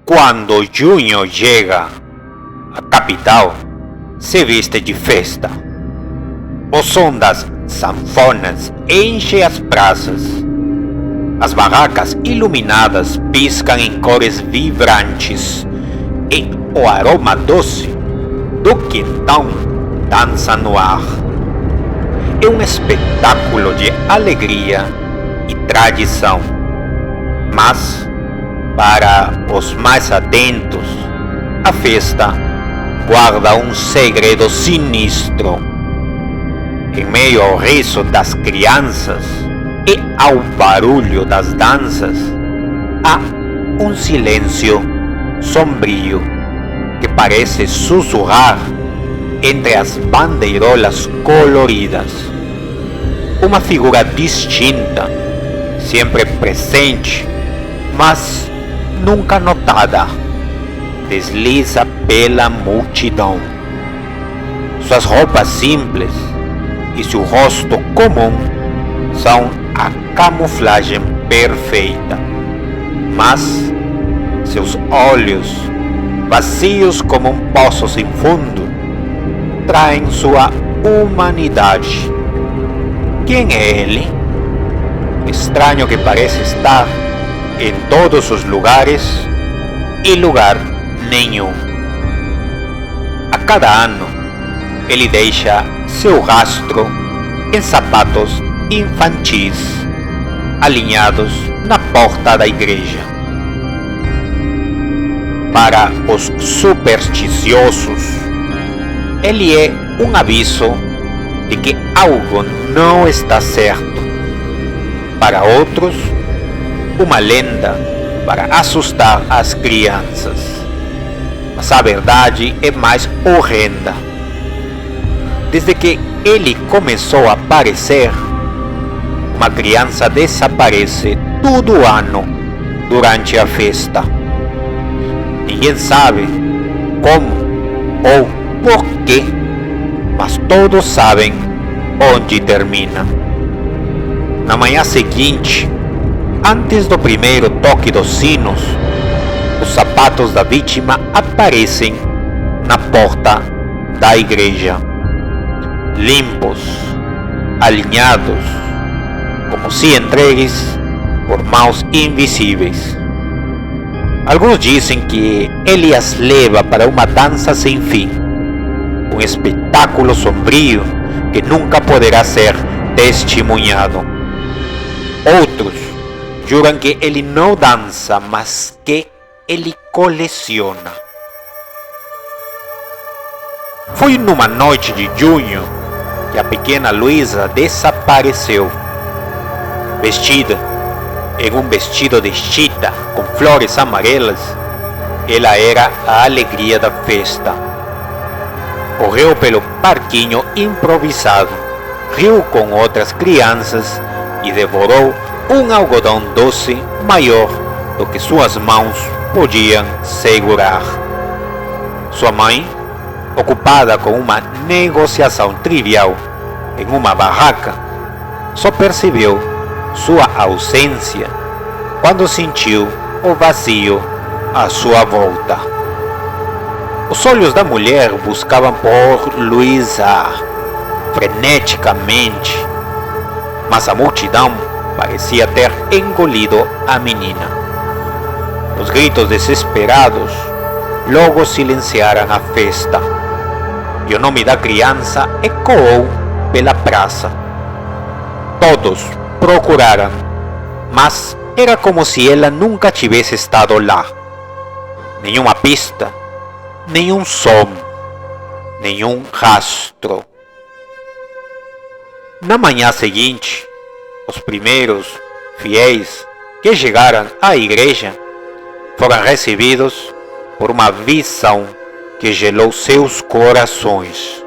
Quando junho chega, a capital se veste de festa. O som das sanfonas enche as praças. As barracas iluminadas piscam em cores vibrantes e o aroma doce do quentão dança no ar. É um espetáculo de alegria e tradição, mas para os mais atentos, a festa guarda um segredo sinistro. Em meio ao riso das crianças e ao barulho das danças, há um silêncio sombrio que parece sussurrar entre as bandeirolas coloridas. Uma figura distinta, sempre presente, mas nunca notada, desliza pela multidão. Suas roupas simples e seu rosto comum são a camuflagem perfeita, mas seus olhos, vazios como um poço sem fundo, traem sua humanidade. Quem é ele? Estranho que parece estar em todos os lugares e lugar nenhum. A cada ano, ele deixa seu rastro em sapatos infantis alinhados na porta da igreja. Para os supersticiosos, ele é um aviso de que algo não está certo. Para outros, uma lenda para assustar as crianças. Mas a verdade é mais horrenda. Desde que ele começou a aparecer, uma criança desaparece todo ano durante a festa. Ninguém sabe como ou por quê, mas todos sabem onde termina. Na manhã seguinte, antes do primeiro toque dos sinos, os sapatos da vítima aparecem na porta da igreja, limpos, alinhados, como se entregues por mãos invisíveis. Alguns dizem que ele as leva para uma dança sem fim, um espetáculo sombrio que nunca poderá ser testemunhado. Outros juram que ele não dança, mas que ele coleciona. Foi numa noite de junho que a pequena Luísa desapareceu. Vestida em um vestido de chita com flores amarelas, ela era a alegria da festa. Correu pelo parquinho improvisado, riu com outras crianças e devorou um algodão doce maior do que suas mãos podiam segurar. Sua mãe, ocupada com uma negociação trivial em uma barraca, só percebeu sua ausência quando sentiu o vazio à sua volta. Os olhos da mulher buscavam por Luísa freneticamente, mas a multidão parecia ter engolido a menina. Os gritos desesperados logo silenciaram a festa, e o nome da criança ecoou pela praça. Todos procuraram, mas era como se ela nunca tivesse estado lá. Nenhuma pista, nenhum som, nenhum rastro. Na manhã seguinte, os primeiros fiéis que chegaram à igreja foram recebidos por uma visão que gelou seus corações.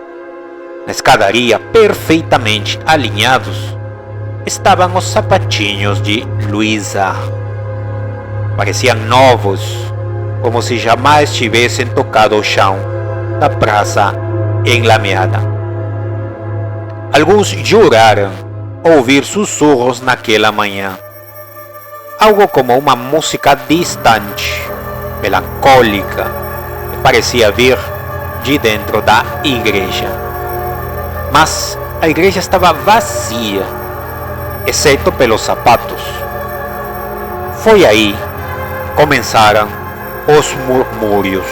Na escadaria, perfeitamente alinhados, estavam os sapatinhos de Luísa. Pareciam novos, como se jamais tivessem tocado o chão da praça enlameada. Alguns juraram ouvir sussurros naquela manhã, algo como uma música distante, melancólica, que parecia vir de dentro da igreja. Mas a igreja estava vazia, exceto pelos sapatos. Foi aí que começaram os murmúrios.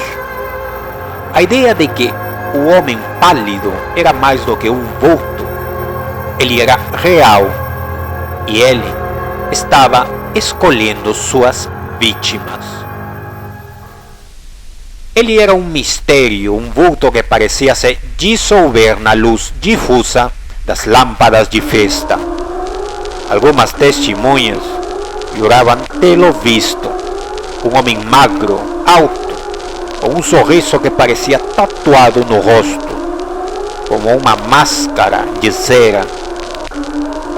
A ideia de que o homem pálido era mais do que um vulto. Ele era real e ele estava escolhendo suas vítimas. Ele era um mistério, um vulto que parecia se dissolver na luz difusa das lâmpadas de festa. Algumas testemunhas juravam tê-lo visto. Um homem magro, alto, com um sorriso que parecia tatuado no rosto, como uma máscara de cera.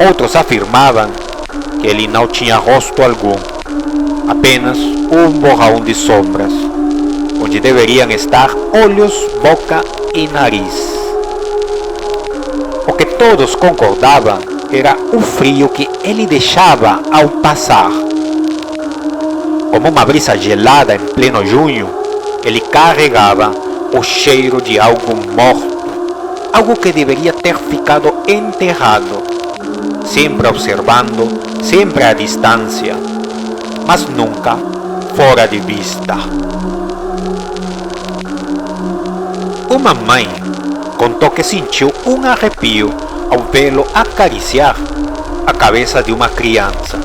Outros afirmavam que ele não tinha rosto algum, apenas um borrão de sombras, onde deveriam estar olhos, boca e nariz. O que todos concordavam era o frio que ele deixava ao passar. Como uma brisa gelada em pleno junho, ele carregava o cheiro de algo morto, algo que deveria ter ficado enterrado, sempre observando, sempre à distância, mas nunca fora de vista. Uma mãe contou que sentiu um arrepio ao vê-lo acariciar a cabeça de uma criança.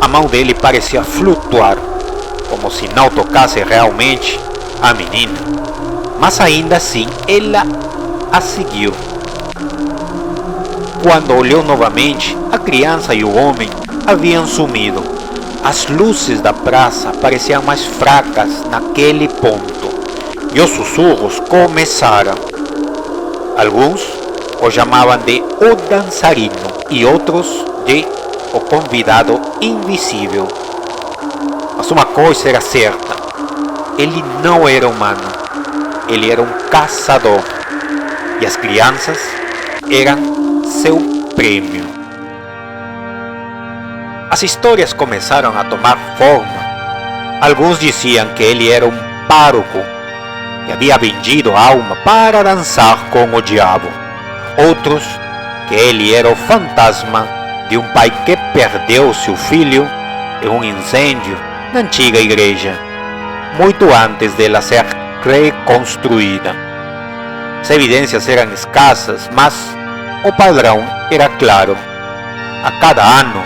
A mão dele parecia flutuar, como se não tocasse realmente a menina, mas ainda assim ela a seguiu. Quando olhou novamente, a criança e o homem haviam sumido. As luzes da praça pareciam mais fracas naquele ponto, e os sussurros começaram. Alguns o chamavam de o dançarino e outros de o convidado invisível. Mas uma coisa era certa: ele não era humano, ele era um caçador, e as crianças eram seu prêmio. As histórias começaram a tomar forma. Alguns diziam que ele era um pároco que havia vendido a alma para dançar com o diabo. Outros que ele era o fantasma de um pai que perdeu seu filho em um incêndio na antiga igreja, muito antes dela ser reconstruída. As evidências eram escassas, mas o padrão era claro. A cada ano,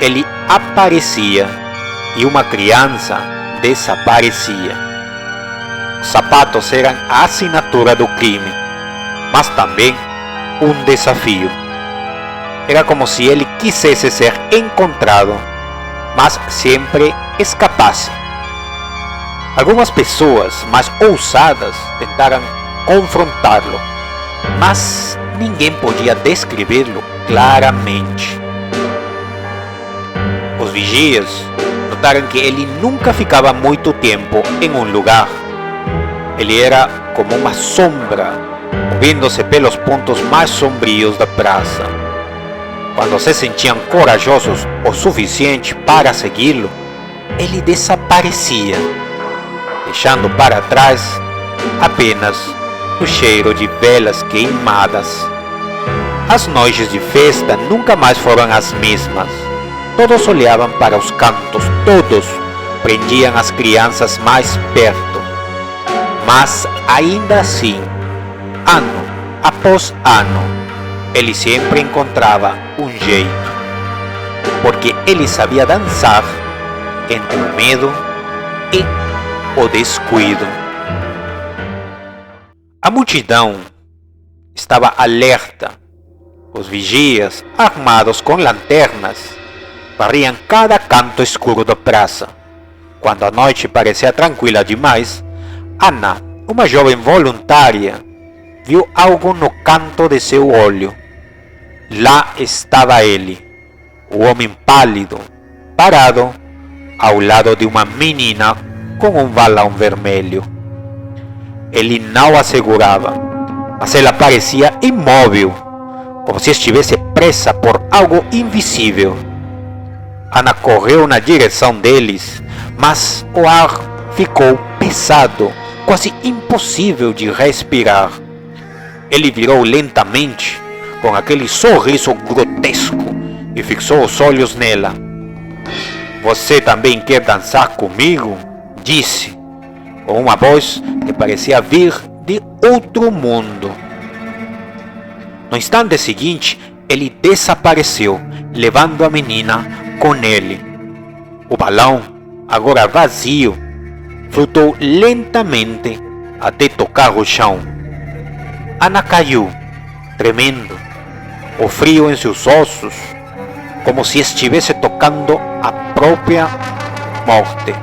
ele aparecia e uma criança desaparecia. Os sapatos eram a assinatura do crime, mas também um desafio. Era como se ele quisesse ser encontrado, mas sempre escapasse. Algumas pessoas mais ousadas tentaram confrontá-lo, mas ninguém podia descrevê-lo claramente. Os vigias notaram que ele nunca ficava muito tempo em um lugar. Ele era como uma sombra, movendo-se pelos pontos mais sombrios da praça. Quando se sentiam corajosos o suficiente para segui-lo, ele desaparecia, deixando para trás apenas o cheiro de velas queimadas. As noites de festa nunca mais foram as mesmas. Todos olhavam para os cantos, todos prendiam as crianças mais perto. Mas ainda assim, ano após ano, ele sempre encontrava um jeito, porque ele sabia dançar entre o medo e o descuido. A multidão estava alerta. Os vigias, armados com lanternas, varriam cada canto escuro da praça. Quando a noite parecia tranquila demais, Ana, uma jovem voluntária, viu algo no canto de seu olho. Lá estava ele, o homem pálido, parado ao lado de uma menina com um balão vermelho. Ele não a segurava, mas ela parecia imóvel, como se estivesse presa por algo invisível. Ana correu na direção deles, mas o ar ficou pesado, quase impossível de respirar. Ele virou lentamente, com aquele sorriso grotesco, e fixou os olhos nela. Você também quer dançar comigo? Disse, com uma voz que parecia vir de outro mundo. No instante seguinte, ele desapareceu, levando a menina com ele. O balão, agora vazio, flutuou lentamente até tocar o chão. Ana caiu, tremendo, o frio em seus ossos, como se estivesse tocando a própria morte.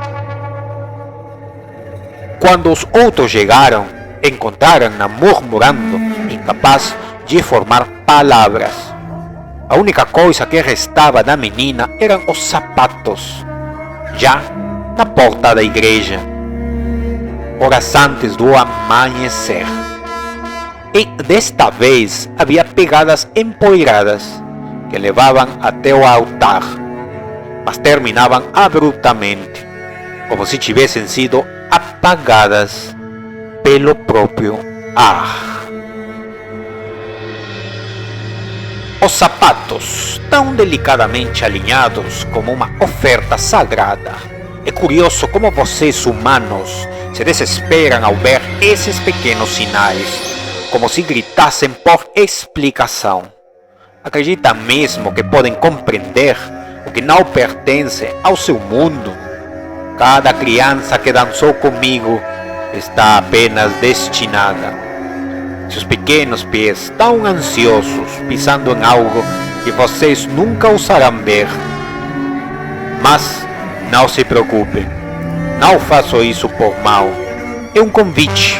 Quando os outros chegaram, encontraram-na murmurando, incapaz de formar palavras. A única coisa que restava da menina eram os sapatos, já na porta da igreja, horas antes do amanhecer. E desta vez havia pegadas empoeiradas que levavam até o altar, mas terminavam abruptamente, como se tivessem sido apagadas pelo próprio ar. Os sapatos, tão delicadamente alinhados como uma oferta sagrada. É curioso como vocês humanos se desesperam ao ver esses pequenos sinais, como se gritassem por explicação. Acreditam mesmo que podem compreender o que não pertence ao seu mundo? Cada criança que dançou comigo está apenas destinada. Seus pequenos pés tão ansiosos, pisando em algo que vocês nunca ousarão ver. Mas não se preocupem, não faço isso por mal. É um convite.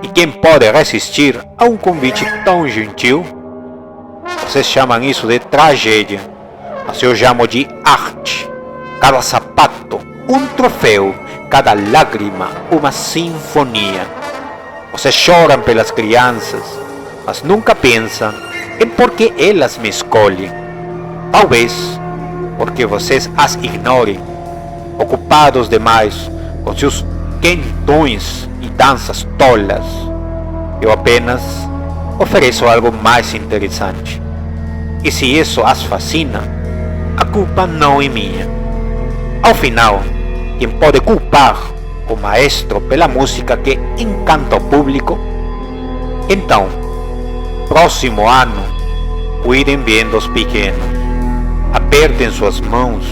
E quem pode resistir a um convite tão gentil? Vocês chamam isso de tragédia, mas eu chamo de arte. Cada sapato, um troféu, cada lágrima, uma sinfonia. Vocês choram pelas crianças, mas nunca pensam em por que elas me escolhem. Talvez porque vocês as ignorem, ocupados demais com seus quentões e danças tolas. Eu apenas ofereço algo mais interessante. E se isso as fascina, a culpa não é minha. Ao final, quem pode culpar o maestro pela música que encanta o público? Então, próximo ano, cuidem bem dos pequenos. Apertem suas mãos,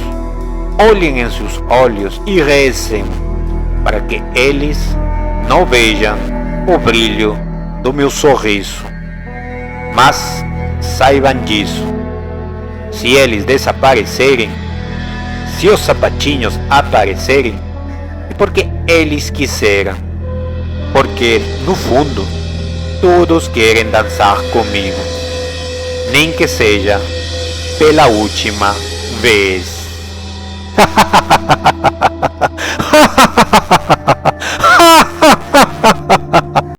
olhem em seus olhos e rezem para que eles não vejam o brilho do meu sorriso. Mas saibam disso, se eles desaparecerem, se os sapatinhos aparecerem, é porque eles quiseram, porque no fundo todos querem dançar comigo, nem que seja pela última vez.